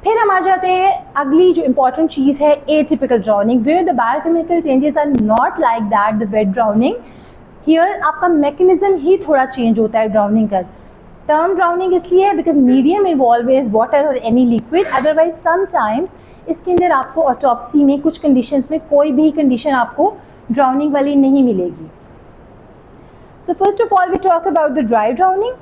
फिर हम आ जाते हैं अगली जो इम्पॉर्टेंट चीज़ है, atypical drowning, where the biochemical changes are not like that the wet drowning. Here आपका मैकेनिज्म ही थोड़ा चेंज होता है ड्राउनिंग का। टर्म ड्राउनिंग इसलिए है because medium involve is water और एनी लिक्विड, अदरवाइज समटाइम्स इसके अंदर आपको ऑटोप्सी में कुछ कंडीशंस में कोई भी कंडीशन आपको ड्राउनिंग वाली नहीं मिलेगी। So first of all we talk about the dry drowning.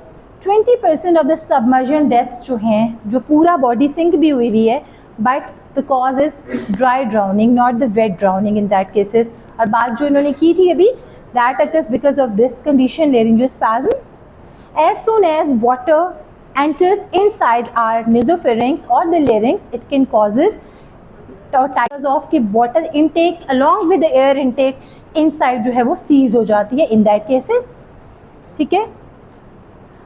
20% of the submersion deaths जो हैं, जो पूरा बॉडी सिंक भी हुई है, but the cause is dry drowning, not the wet drowning in that cases. और बात जो इन्होंने की थी अभी, that occurs because of this condition, laryngospasm. As soon as water enters inside our nasopharynx or the larynx, it can causes types of कि water intake along with the air intake inside जो है वो seize हो जाती है in that cases, ठीक है।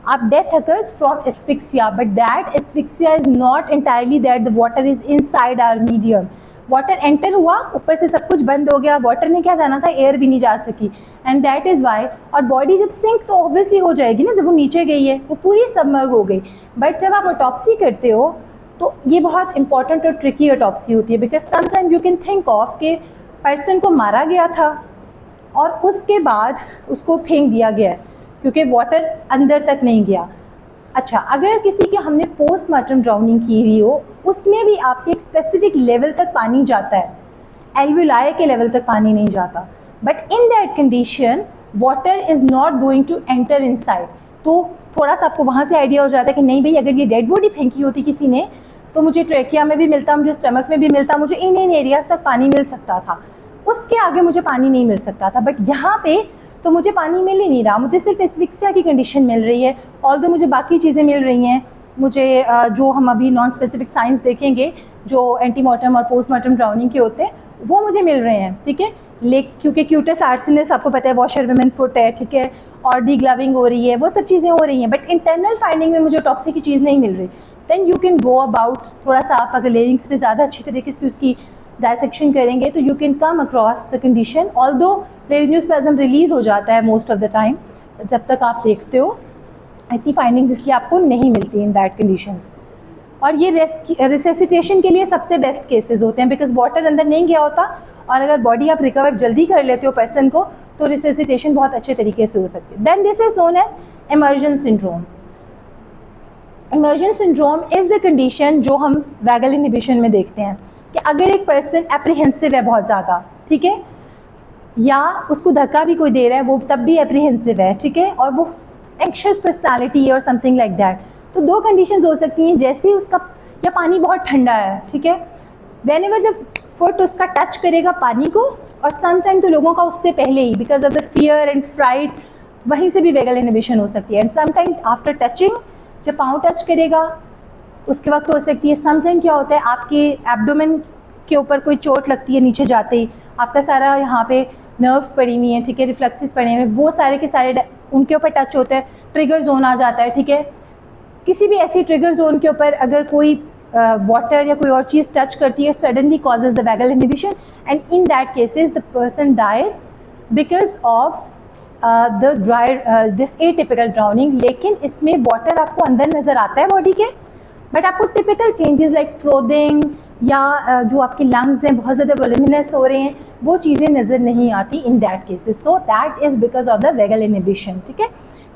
अब death occurs from asphyxia, but that asphyxia is not entirely that the water is inside our medium. Water enter हुआ, ऊपर से सब कुछ बंद हो गया, वाटर ने क्या जाना था, एयर भी नहीं जा सकी, एंड दैट इज़ वाई। और बॉडी जब सिंक तो ऑब्वियसली हो जाएगी ना, जब वो नीचे गई है वो पूरी सबमर्ग हो गई। बट जब आप ऑटोप्सी करते हो तो ये बहुत इंपॉर्टेंट और ट्रिकी ऑटोप्सी होती है, because sometime you can think of कि पर्सन को मारा गया था और उसके बाद उसको फेंक दिया गया क्योंकि वाटर अंदर तक नहीं गया। अच्छा, अगर किसी की हमने पोस्टमार्टम ड्राउनिंग की हुई हो, उसमें भी आपके एक स्पेसिफिक लेवल तक पानी जाता है, एल्वुलाई के लेवल तक पानी नहीं जाता, but in that condition water is not going to enter inside. तो थोड़ा सा आपको वहाँ से आइडिया हो जाता है कि नहीं भाई, अगर ये डेड बॉडी फेंकी होती किसी ने तो मुझे ट्रेकिया में भी मिलता, मुझे स्टमक में भी मिलता, मुझे इन एरियाज तक पानी मिल सकता था, उसके आगे मुझे पानी नहीं मिल सकता था। बट यहाँ पे तो मुझे पानी मिल ही नहीं रहा, मुझे सिर्फ एस्फिक्सिया की कंडीशन मिल रही है, ऑल्दो मुझे बाकी चीज़ें मिल रही हैं। मुझे जो हम अभी नॉन स्पेसिफिक साइंस देखेंगे, जो एंटीमॉर्टम और पोस्टमार्टम ड्राउनिंग के होते हैं, वो मुझे मिल रहे हैं, ठीक है। क्योंकि क्यूटस आर्सिनिस आपको पता है वॉशर वुमेन फुट है, ठीक है, और डी ग्लविंग हो रही है, वो सब चीज़ें हो रही हैं, बट इंटरनल फाइंडिंग में मुझे ऑटोप्सी की चीज़ नहीं मिल रही। Then you can go about, थोड़ा सा आप अगर लेरिंग्स पे ज़्यादा अच्छी तरीके से उसकी डायसेक्शन करेंगे तो you can come across the condition, although laryngospasm release हो जाता है मोस्ट ऑफ द टाइम, जब तक आप देखते हो इतनी फाइंडिंग्स इसलिए आपको नहीं मिलती इन दैट कंडीशंस। और ये रिसेसिटेशन के लिए सबसे बेस्ट केसेस होते हैं, बिकॉज वाटर अंदर नहीं गया होता, और अगर बॉडी आप रिकवर जल्दी कर लेते हो पर्सन को, तो रिसेसिटेशन बहुत अच्छे तरीके से हो सकती है। Then this is known as immersion syndrome. Immersion syndrome is the condition जो हम वैगल इनहिबिशन में देखते हैं कि अगर एक पर्सन एप्रीहेंसिव है बहुत ज़्यादा, ठीक है, या उसको धक्का भी कोई दे रहा है, वो तब भी एप्रीहेंसिव है, ठीक है, और वो एंक्शियस पर्सनालिटी और समथिंग लाइक दैट, तो दो कंडीशंस हो सकती हैं। जैसे ही उसका या पानी बहुत ठंडा है, ठीक है, वेन एवर द फुट उसका टच करेगा पानी को, और समटाइम तो लोगों का उससे पहले ही because of the fear and fright, वहीं से भी वैगल इनहिबिशन हो सकती है। एंड समटाइम आफ्टर टचिंग, जब पाँव टच करेगा उसके वक्त हो सकती है। समटाइम क्या होता है, आपके एब्डोमेन के ऊपर कोई चोट लगती है नीचे जाते ही, आपका सारा यहाँ पे नर्व्स पड़ी हुई हैं, ठीक है, रिफ्लेक्सेस पड़े हुए हैं, वो सारे के सारे उनके ऊपर टच होते हैं, ट्रिगर जोन आ जाता है, ठीक है। किसी भी ऐसी ट्रिगर जोन के ऊपर अगर कोई वाटर या कोई और चीज़ टच करती है, suddenly causes the vagal inhibition, and in that cases the person dies because of the dry this atypical drowning. लेकिन इसमें वाटर आपको अंदर नज़र आता है बॉडी के, बट आपको टिपिकल चेंजेस लाइक फ्रोदिंग या जो आपके लंग्स हैं बहुत ज़्यादा वॉल्यूमिनस हो रहे हैं, वो चीज़ें नज़र नहीं आती इन that cases. So that is because of the vagal inhibition, ठीक है।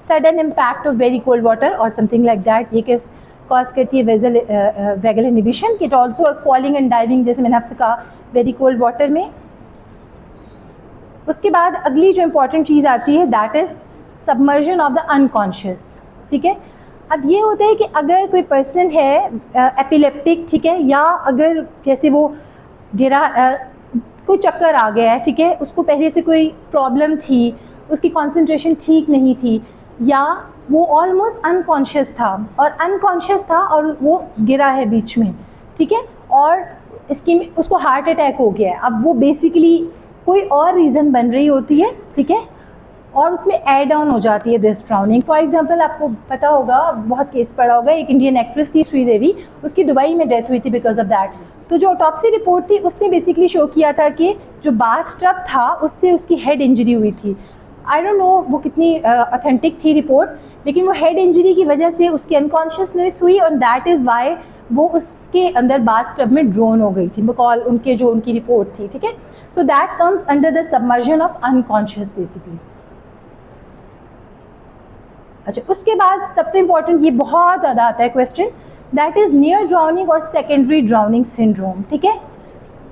Sudden impact of very cold water और समथिंग लाइक दैट, ये केस कॉज करती है vagal inhibition. It also falling and diving, जैसे मैंने आपसे कहा, वेरी कोल्ड वाटर में। उसके बाद अगली जो इम्पॉर्टेंट चीज़ आती है that is submersion of the unconscious, ठीक है। अब ये होता है कि अगर कोई पर्सन है एपिलेप्टिक, ठीक है, या अगर जैसे वो गिरा, कोई चक्कर आ गया है, ठीक है, उसको पहले से कोई प्रॉब्लम थी, उसकी कंसंट्रेशन ठीक नहीं थी, या वो ऑलमोस्ट अनकॉन्शियस था और वो गिरा है बीच में, ठीक है, और उसको हार्ट अटैक हो गया है। अब वो बेसिकली कोई और रीज़न बन रही होती है, ठीक है, और उसमें एड ऑन हो जाती है दिस ड्राउनिंग। फॉर एग्जांपल आपको पता होगा, बहुत केस पड़ा होगा, एक इंडियन एक्ट्रेस थी श्रीदेवी, उसकी दुबई में डेथ हुई थी बिकॉज ऑफ दैट। तो जो ऑटोप्सी रिपोर्ट थी उसने बेसिकली शो किया था कि जो बाथ टब था उससे उसकी हेड इंजरी हुई थी। आई डोंट नो वो कितनी ऑथेंटिक थी रिपोर्ट, लेकिन वो हेड इंजरी की वजह से उसकी अनकॉन्शियसनेस हुई, और दैट इज़ वाई वो उसके अंदर बाथ टब में ड्रोन हो गई थी, बिकॉज उनकी रिपोर्ट थी, ठीक है। So that comes under the submersion of unconscious basically. अच्छा, उसके बाद सबसे इंपॉर्टेंट ये बहुत ज़्यादा आता है question, that is near drowning और सेकेंडरी ड्राउनिंग सिंड्रोम, ठीक है।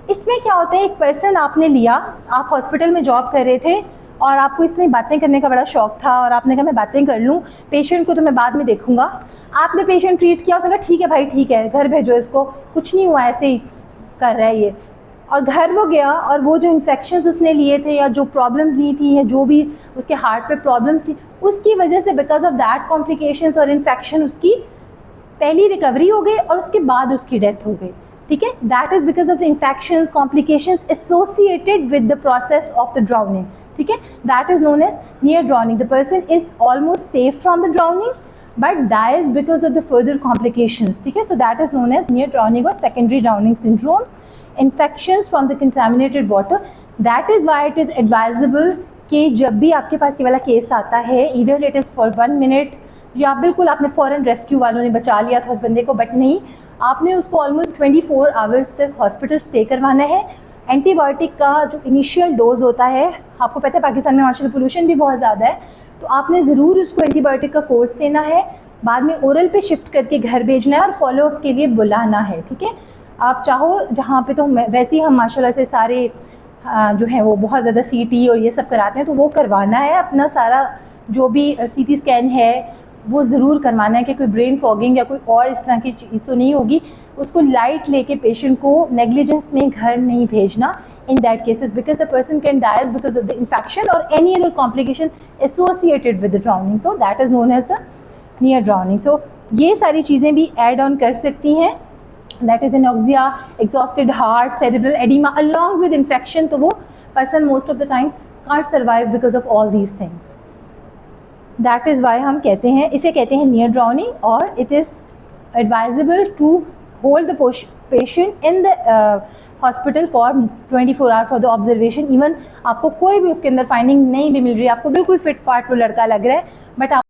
इसमें क्या होता है, एक पर्सन आपने लिया, आप हॉस्पिटल में जॉब कर रहे थे और आपको इसलिए बातें करने का बड़ा शौक था और आपने कहा मैं बातें कर लूँ, पेशेंट को तो मैं बाद में देखूंगा। आपने पेशेंट ट्रीट किया, उसने कहा ठीक है भाई ठीक है, घर भेजो इसको, कुछ नहीं हुआ, ऐसे ही कर रहा है ये। और घर वो गया और वो जो इन्फेक्शंस उसने लिए थे या जो प्रॉब्लम्स ली थी या जो भी उसके हार्ट पे प्रॉब्लम्स थी, उसकी वजह से बिकॉज ऑफ दैट कॉम्प्लिकेशंस और इन्फेक्शन उसकी पहली रिकवरी हो गई और उसके बाद उसकी डेथ हो गई, ठीक है। That is because of the infections complications associated with the process of the drowning, ठीक है। That is known as near drowning. The person is almost safe from the drowning but dies because of the further complications, ठीक है। So that is known as near drowning or secondary drowning syndrome. Infections from the contaminated water, that is why it is advisable कि जब भी आपके पास ये वाला case आता है, either it is for 1 minute या बिल्कुल आपने फ़ौरन रेस्क्यू वालों ने बचा लिया था उस बंदे को, बट नहीं, आपने उसको ऑलमोस्ट 24 आवर्स तक हॉस्पिटल स्टे करवाना है। एंटीबायोटिक का जो इनिशियल डोज होता है, आपको पता है पाकिस्तान में माशाल्लाह पोल्यूशन भी बहुत ज़्यादा है, तो आपने ज़रूर उसको एंटीबायोटिक का कोर्स लेना है, बाद में ओरल पे शिफ्ट करके घर भेजना है और फॉलोअप के लिए बुलाना है, ठीक है। आप चाहो जहाँ पे, तो वैसे ही हम माशाल्लाह से सारे जो है वो बहुत ज़्यादा CT और ये सब कराते हैं, तो वो करवाना है अपना सारा, जो भी CT स्कैन है वो ज़रूर करवाना है कि कोई ब्रेन फॉगिंग या कोई और इस तरह की चीज़ तो नहीं होगी। उसको लाइट लेके पेशेंट को नेग्लिजेंस में घर नहीं भेजना in that cases, because the person can die because of the infection or any other complication associated with the drowning. So that is known as the near drowning. So ये सारी चीज़ें भी add on कर सकती हैं, that is anoxia, exhausted heart, cerebral edema along with infection, तो वो person most of the time can't survive because of all these things. That is why हम कहते हैं, इसे कहते हैं near drowning, और it is advisable to hold the patient in the hospital for 24 hour for the observation. Even आपको कोई भी उसके अंदर फाइंडिंग नहीं भी मिल रही है, आपको बिल्कुल फिट फाट वो लड़का लग रहा है, बट आप